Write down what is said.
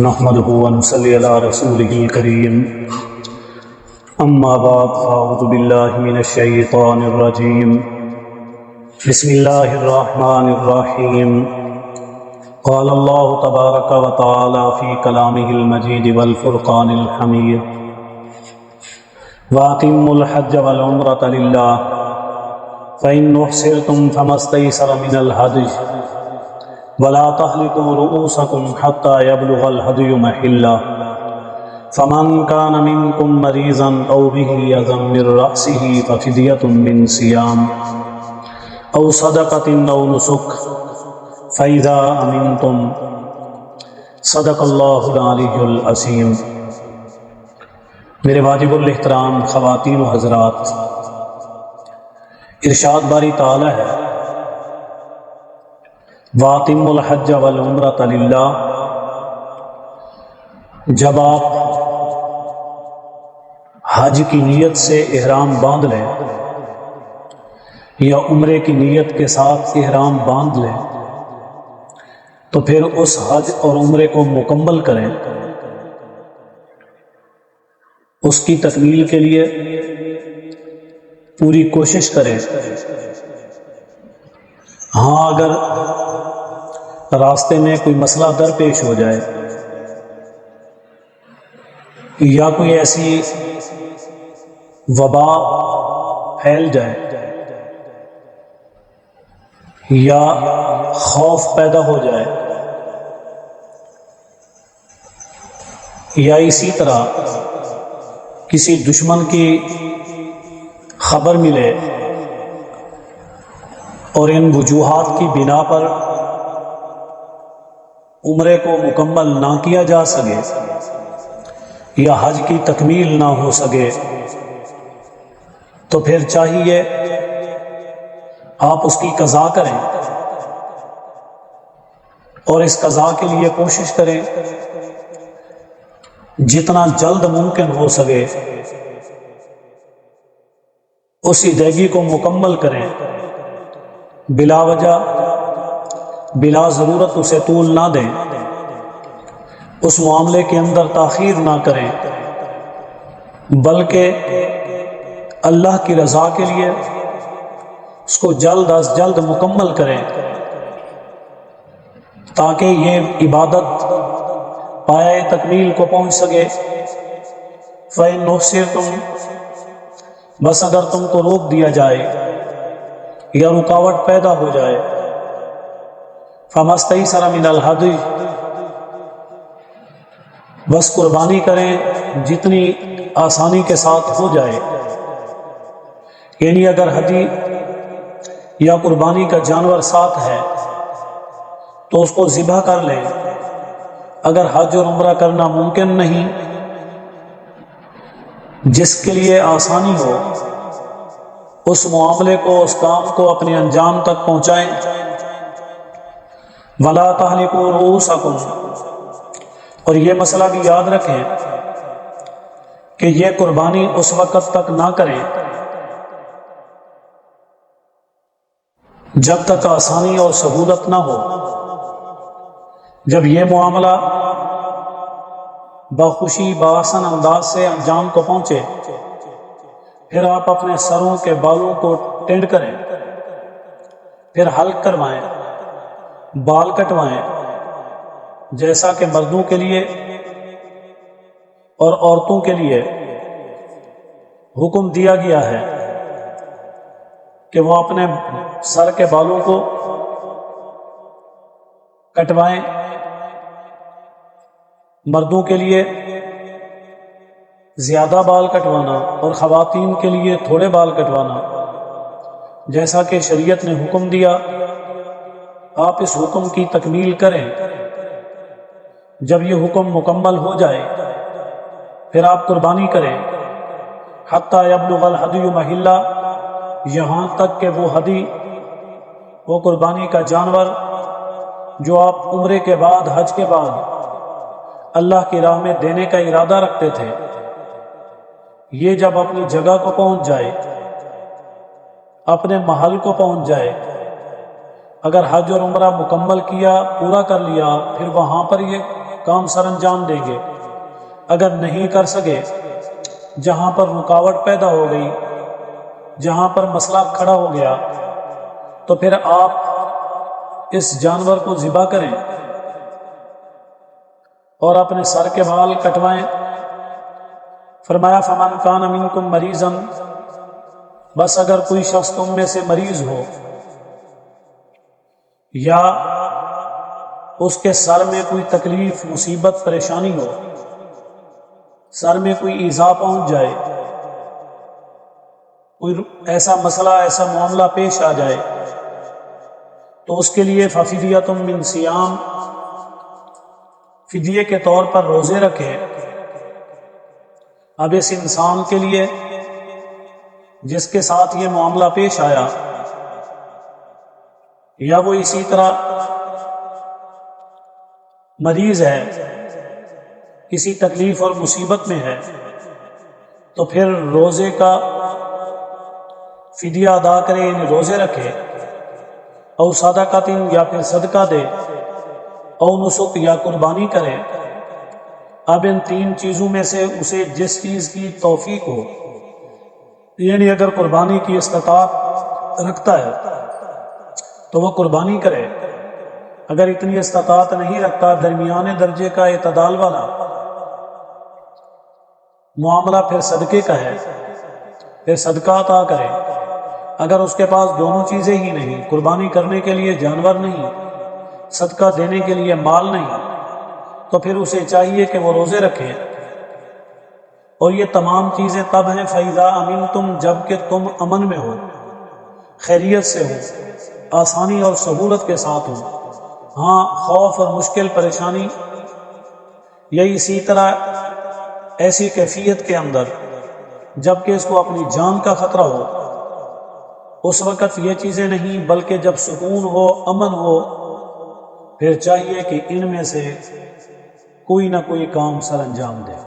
نحمده ونصلي على رسوله الكريم اما بعد فاعوذ بالله من الشيطان الرجيم بسم الله الرحمن الرحيم قال الله تبارك وتعالى في كلامه المجيد والفرقان الحميد وأتموا الحج والعمرة لله فإن أحصرتم فما استيسر من الهدي ولا تحلقوا رؤوسكم حتى يبلغ الهدي محله فمن كان منكم مريضا أو به أذى من رأسه ففدية من صيام أو صدقة أو نسك فإذا أمنتم صدق الله العلي العظيم۔ میرے واجب الاحترام خواتین و حضرات، ارشاد باری تعالی ہے وَأَتِمُّوا الْحَجَّ وَالْعُمْرَةَ لِلَّهِ۔ جب آپ حج کی نیت سے احرام باندھ لیں یا عمرے کی نیت کے ساتھ احرام باندھ لیں تو پھر اس حج اور عمرے کو مکمل کریں۔ اس کی تکمیل کے لیے پوری کوشش کریں۔ ہاں، اگر راستے میں کوئی مسئلہ درپیش ہو جائے یا کوئی ایسی وبا پھیل جائے یا خوف پیدا ہو جائے یا اسی طرح کسی دشمن کی خبر ملے اور ان وجوہات کی بنا پر عمرے کو مکمل نہ کیا جا سکے یا حج کی تکمیل نہ ہو سکے تو پھر چاہیے آپ اس کی قضا کریں اور اس قضا کے لیے کوشش کریں جتنا جلد ممکن ہو سکے اس ادائیگی کو مکمل کریں، بلا وجہ بلا ضرورت اسے طول نہ دیں، اس معاملے کے اندر تاخیر نہ کریں، بلکہ اللہ کی رضا کے لیے اس کو جلد از جلد مکمل کریں تاکہ یہ عبادت پایہ تکمیل کو پہنچ سکے۔ فَإِنْ أُحْصِرْتُمْ، بس اگر تم کو روک دیا جائے یا رکاوٹ پیدا ہو جائے، فَمَا اسْتَيْسَرَ مِنَ الْهَدْيِ، بس قربانی کریں جتنی آسانی کے ساتھ ہو جائے، یعنی اگر ہدی یا قربانی کا جانور ساتھ ہے تو اس کو ذبح کر لیں۔ اگر حج اور عمرہ کرنا ممکن نہیں، جس کے لیے آسانی ہو اس معاملے کو، اس کام کو اپنے انجام تک پہنچائیں۔ وَلَا تَحْلِقُوا رُؤُوسَكُمْ، اور یہ مسئلہ بھی یاد رکھیں کہ یہ قربانی اس وقت تک نہ کریں جب تک آسانی اور سہولت نہ ہو۔ جب یہ معاملہ بخوشی بآسان انداز سے انجام کو پہنچے پھر آپ اپنے سروں کے بالوں کو ٹینڈ کریں، پھر حلق کروائیں، بال کٹوائیں، جیسا کہ مردوں کے لیے اور عورتوں کے لیے حکم دیا گیا ہے کہ وہ اپنے سر کے بالوں کو کٹوائیں۔ مردوں کے لیے زیادہ بال کٹوانا اور خواتین کے لیے تھوڑے بال کٹوانا جیسا کہ شریعت نے حکم دیا، آپ اس حکم کی تکمیل کریں۔ جب یہ حکم مکمل ہو جائے پھر آپ قربانی کریں، حتیٰ یبلغ الہدی محلہ، یہاں تک کہ وہ ہدی، وہ قربانی کا جانور جو آپ عمرے کے بعد، حج کے بعد اللہ کی راہ میں دینے کا ارادہ رکھتے تھے، یہ جب اپنی جگہ کو پہنچ جائے، اپنے محل کو پہنچ جائے، اگر حج اور عمرہ مکمل کیا، پورا کر لیا، پھر وہاں پر یہ کام سر انجام دیں گے۔ اگر نہیں کر سکے، جہاں پر رکاوٹ پیدا ہو گئی، جہاں پر مسئلہ کھڑا ہو گیا، تو پھر آپ اس جانور کو ذبح کریں اور اپنے سر کے بال کٹوائیں۔ فرمایا فمن کان منکم مریضا، بس اگر کوئی شخص تم میں سے مریض ہو یا اس کے سر میں کوئی تکلیف، مصیبت، پریشانی ہو، سر میں کوئی ایذا پہنچ جائے، کوئی ایسا مسئلہ، ایسا معاملہ پیش آ جائے، تو اس کے لیے ففدیۃ من صیام، فدیے کے طور پر روزے رکھے۔ اب اس انسان کے لیے جس کے ساتھ یہ معاملہ پیش آیا، یا وہ اسی طرح مریض ہے، کسی تکلیف اور مصیبت میں ہے، تو پھر روزے کا فدیہ ادا کرے، یعنی روزے رکھے، اور صدقۃ، یا پھر صدقہ دے، اور نسک، یا قربانی کرے۔ اب ان تین چیزوں میں سے اسے جس چیز کی توفیق ہو، یعنی اگر قربانی کی استطاعت رکھتا ہے تو وہ قربانی کرے، اگر اتنی استطاعت نہیں رکھتا، درمیانے درجے کا اعتدال والا معاملہ، پھر صدقے کا ہے، پھر صدقہ عطا کرے۔ اگر اس کے پاس دونوں چیزیں ہی نہیں، قربانی کرنے کے لیے جانور نہیں، صدقہ دینے کے لیے مال نہیں، تو پھر اسے چاہیے کہ وہ روزے رکھے۔ اور یہ تمام چیزیں تب ہیں فَإِذَا أَمِنْتُمْ، جب کہ تم امن میں ہو، خیریت سے ہو، آسانی اور سہولت کے ساتھ ہو۔ ہاں، خوف اور مشکل، پریشانی، یا اسی طرح ایسی کیفیت کے اندر جب کہ اس کو اپنی جان کا خطرہ ہو، اس وقت یہ چیزیں نہیں، بلکہ جب سکون ہو، امن ہو، پھر چاہیے کہ ان میں سے کوئی نہ کوئی کام سر انجام دے۔